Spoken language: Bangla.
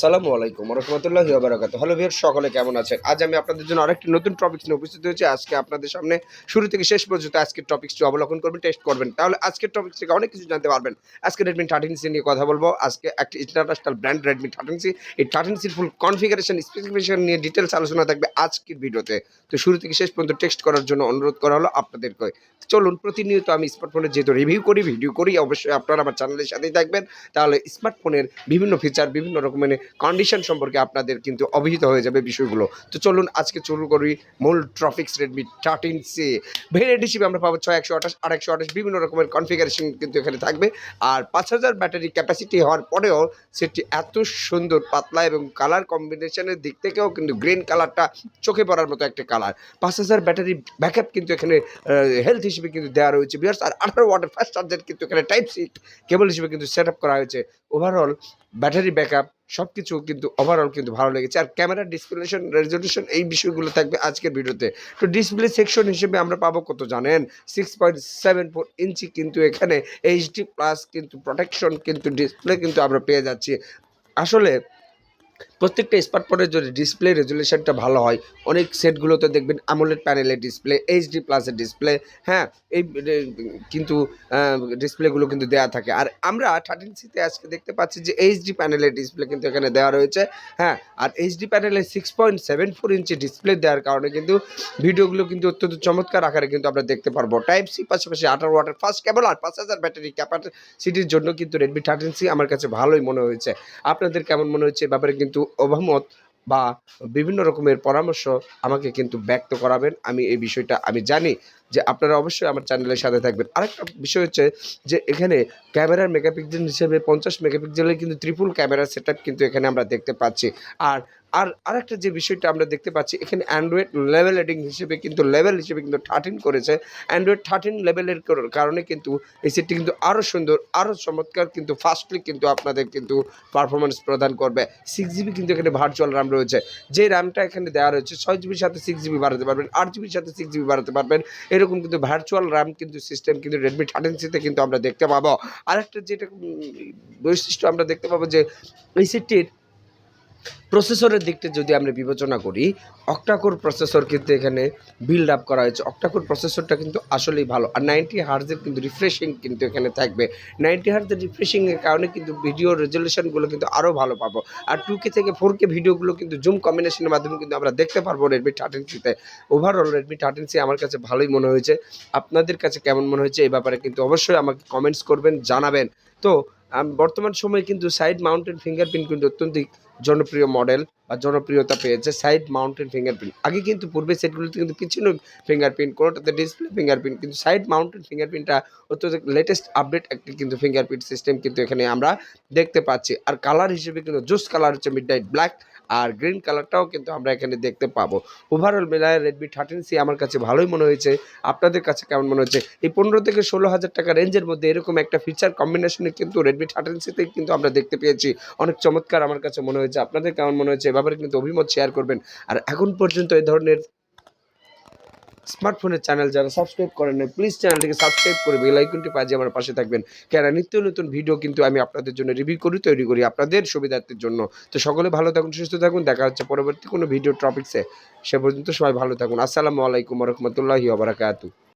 আসসালামু আলাইকুম রহমতুল্লাহি ওয়া বারাকাতুহু। হ্যালো ভিউয়ার্স, সকলে কেমন আছেন? আজ আমি আপনাদের জন্য আরেকটি নতুন টপিকস নিয়ে উপস্থিত হয়েছি। আজকে আপনাদের সামনে শুরু থেকে শেষ পর্যন্ত আজকের টপিকসটি অবলোকন করবেন, টেস্ট করবেন। তাহলে আজকের টপিকস থেকে অনেক কিছু জানতে পারবেন। আজকে Redmi 13C নিয়ে কথা বলবো। আজকে একটি ইন্টারন্যাশনাল ব্র্যান্ড Redmi 13C। এই 13C এর ফুল কনফিগারেশন স্পেসিফিকেশন নিয়ে ডিটেইলস আলোচনা থাকবে আজকের ভিডিওতে। তো শুরু থেকে শেষ পর্যন্ত টেস্ট করার জন্য অনুরোধ করা হলো আপনাদেরকে। চলুন, প্রতিনিয়ত আমি স্মার্টফোনের যেহেতু রিভিউ করি, ভিডিও করি, অবশ্যই আপনারা আমার চ্যানেলের সাথেই থাকবেন। তাহলে স্মার্টফোনের বিভিন্ন ফিচার, বিভিন্ন রকমের কন্ডিশন সম্পর্কে আপনাদের কিন্তু অবহিত হয়ে যাবে বিষয়গুলো। তো চলুন আজকে শুরু করি মূল টপিকস Redmi 13C। ভেরিয়েন্ট হিসেবে আমরা পাবো 6 128 আর 128 বিভিন্ন রকমের কনফিগারেশন কিন্তু এখানে থাকবে। আর 5000 ব্যাটারি ক্যাপাসিটি হওয়ার পরেও সেটি এত সুন্দর পাতলা এবং কালার কম্বিনেশনের দিক থেকেও কিন্তু গ্রিন কালারটা চোখে পড়ার মতো একটা কালার। 5000 ব্যাটারি ব্যাকআপ কিন্তু এখানে হেলথ হিসেবে কিন্তু দেওয়া রয়েছে ভিউয়ার্স। আর 18 ওয়াটের ফাস্ট চার্জার কিন্তু এখানে টাইপ সি কেবল হিসেবে কিন্তু সেট আপ করা হয়েছে। ওভারঅল ব্যাটারি ব্যাকআপ সবকিছু কিন্তু ওভারঅল কিন্তু ভালো লেগেছে। আর ক্যামেরা ডিসপ্লেশন রেজলিউশন এই বিষয়গুলো থাকবে আজকের ভিডিওতে। তো ডিসপ্লে সেকশন হিসেবে আমরা পাবো কত জানেন? 6.74 ইঞ্চি কিন্তু এখানে এইচডি প্লাস কিন্তু প্রোটেকশন কিন্তু ডিসপ্লে কিন্তু আমরা পেয়ে যাচ্ছি। আসলে প্রত্যেকটা স্মার্টফোনের যদি ডিসপ্লে রেজুলেশনটা ভালো হয়, অনেক সেটগুলোতে দেখবেন AMOLED প্যানেলের ডিসপ্লে, এইচডি প্লাসের ডিসপ্লে, হ্যাঁ, এই কিন্তু ডিসপ্লেগুলো কিন্তু দেওয়া থাকে। আর আমরা 13C-তে আজকে দেখতে পাচ্ছি যে এইচডি প্যানেলের ডিসপ্লে কিন্তু এখানে দেওয়া রয়েছে, হ্যাঁ। আর এইচডি প্যানেলে 6.74 ইঞ্চি ডিসপ্লে দেওয়ার কারণে কিন্তু ভিডিওগুলো কিন্তু অত্যন্ত চমৎকার আকারে কিন্তু আমরা দেখতে পারবো। টাইপ সি পাশাপাশি 18 ওয়াটের ফাস্ট কেবল আর 5000 ব্যাটারি ক্যাপাসিটির জন্য কিন্তু Redmi 13C আমার কাছে ভালোই মনে হয়েছে। আপনাদের কেমন মনে হচ্ছে এ ব্যাপারে কিন্তু অভিমত বা বিভিন্ন রকমের পরামর্শ আমাকে কিন্তু ব্যক্ত করাবেন। আমি এই বিষয়টা আমি জানি যে আপনারা অবশ্যই আমার চ্যানেলের সাথে থাকবেন। আরেকটা বিষয় হচ্ছে যে এখানে ক্যামেরার মেগাপিক্সেল হিসেবে 50 মেগাপিক্সেলের কিন্তু ট্রিপল ক্যামেরা সেটআপ কিন্তু এখানে আমরা দেখতে পাচ্ছি। আর আরেকটা যে বিষয়টা আমরা দেখতে পাচ্ছি এখানে অ্যান্ড্রয়েড লেভেল রেটিং হিসেবে কিন্তু লেভেল হিসেবে কিন্তু 13 করেছে। অ্যান্ড্রয়েড 13 লেভেলের কারণে কিন্তু এই সেটটি কিন্তু আরও সুন্দর, আরও চমৎকার কিন্তু ফাস্টলি কিন্তু আপনাদের কিন্তু পারফরমেন্স প্রদান করবে। 6GB কিন্তু এখানে ভার্চুয়াল RAM রয়েছে। যে র্যামটা এখানে দেওয়া রয়েছে 6GBর সাথে 6GB বাড়াতে পারবেন, 8GBর সাথে 6GB বাড়াতে পারবেন। এরকম কিন্তু ভার্চুয়াল RAM কিন্তু সিস্টেম কিন্তু Redmi 13C-তে কিন্তু আমরা দেখতে পাবো। আরেকটা যেটা বৈশিষ্ট্য আমরা দেখতে পাবো যে এই সেটটির প্রসেসরের দিকটা যদি আমরা বিবেচনা করি, অক্টাকোর প্রসেসর কিন্তু এখানে বিল্ড আপ করা হয়েছে। অক্টাকোর প্রসেসরটা কিন্তু আসলেই ভালো। আর 90 হার্টজের কিন্তু রিফ্রেশিং কিন্তু এখানে থাকবে। 90 হার্টজের রিফ্রেশিংয়ের কারণে কিন্তু ভিডিও রেজলিউশনগুলো কিন্তু আরও ভালো পাবো। আর 2K থেকে 4K ভিডিওগুলো কিন্তু জুম কম্বিনেশনের মাধ্যমে কিন্তু আমরা দেখতে পারবো Redmi 13C-তে। ওভারঅল Redmi 13C আমার কাছে ভালোই মনে হয়েছে। আপনাদের কাছে কেমন মনে হয়েছে এই ব্যাপারে কিন্তু অবশ্যই আমাকে কমেন্টস করবেন, জানাবেন। তো বর্তমান সময়ে কিন্তু সাইড মাউন্টেড ফিঙ্গারপ্রিন্ট কিন্তু অত্যন্ত জনপ্রিয় মডেল বা জনপ্রিয়তা পেয়েছে সাইড মাউন্টেড ফিঙ্গারপ্রিন্ট। আগে কিন্তু পূর্বের সেটগুলোতে কিন্তু পিছনে ফিঙ্গারপ্রিন্ট, কোনোটাতে ডিসপ্লে ফিঙ্গারপ্রিন্ট, কিন্তু সাইড মাউন্টেড ফিঙ্গারপ্রিন্টটা অত্যন্ত লেটেস্ট আপডেট একটি কিন্তু ফিঙ্গারপ্রিন্ট সিস্টেম কিন্তু এখানে আমরা দেখতে পাচ্ছি। আর কালার হিসেবে কিন্তু জোস কালার হচ্ছে মিডনাইট ব্ল্যাক, আর গ্রিন কালারটাও কিন্তু আমরা এখানে দেখতে পাবো। ওভারঅল মেলায় Redmi 13C আমার কাছে ভালোই মনে হয়েছে। আপনাদের কাছে কেমন মনে হচ্ছে? এই 15 থেকে 16,000 টাকা রেঞ্জের মধ্যে এরকম একটা ফিচার কম্বিনেশনে কিন্তু Redmi 13C-তে কিন্তু আমরা দেখতে পেয়েছি। অনেক চমৎকার আমার কাছে মনে হয়েছে। আপনাদের কেমন মনে হয়েছে? এ ব্যাপারে কিন্তু অভিমত শেয়ার করবেন। আর এখন পর্যন্ত এই ধরনের স্মার্টফোনের চ্যানেল যারা সাবস্ক্রাইব করেন নাই, প্লিজ চ্যানেলটিকে সাবস্ক্রাইব করে বেল আইকনটি বাজিয়ে আমার পাশে থাকবেন। কেননা নিত্য নতুন ভিডিও কিন্তু আমি আপনাদের জন্য রিভিউ করি, তৈরি করি আপনাদের সুবিধার্থের জন্য। তো সকলে ভালো থাকুন, সুস্থ থাকুন। দেখা হচ্ছে পরবর্তী কোনো ভিডিও টপিকসে। সে পর্যন্ত সবাই ভালো থাকুন। আসসালামু আলাইকুম ওয়া রাহমাতুল্লাহি ওয়া বারাকাতুহু।